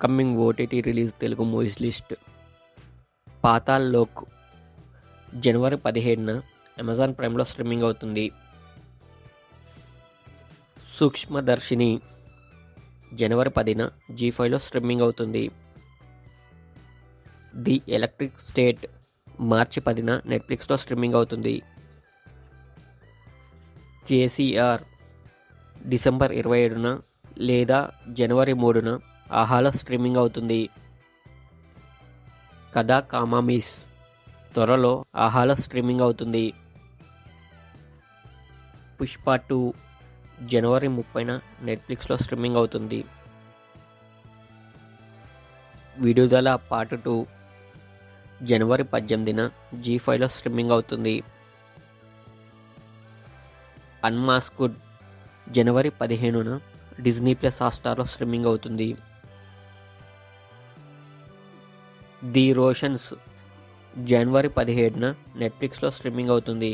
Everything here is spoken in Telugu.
Upcoming OTT release Telugu movies list. Patal Lok జనవరి 17న అమెజాన్ ప్రైమ్లో స్ట్రీమింగ్ అవుతుంది. సూక్ష్మదర్శిని జనవరి 10న జీ5లో స్ట్రీమింగ్ అవుతుంది. ది ఎలక్ట్రిక్ స్టేట్ మార్చి 10న నెట్ఫ్లిక్స్లో స్ట్రీమింగ్ అవుతుంది. కేసీఆర్ డిసెంబర్ 27న లేదా జనవరి 3న ఆహాలో స్ట్రీమింగ్ అవుతుంది. కథా కామామీస్ త్వరలో ఆహాలో స్ట్రీమింగ్ అవుతుంది. పుష్ప 2 జనవరి 30న నెట్ఫ్లిక్స్లో స్ట్రీమింగ్ అవుతుంది. విడుదల పార్ట్ 2 జనవరి 18న జీ5లో స్ట్రీమింగ్ అవుతుంది. అన్మాస్క్డ్ జనవరి 15న డిజ్నీ ప్లస్ హాట్‌స్టార్లో స్ట్రీమింగ్ అవుతుంది. ది రోషన్స్ జనవరి 17న నెట్ఫ్లిక్స్లో స్ట్రీమింగ్ అవుతుంది.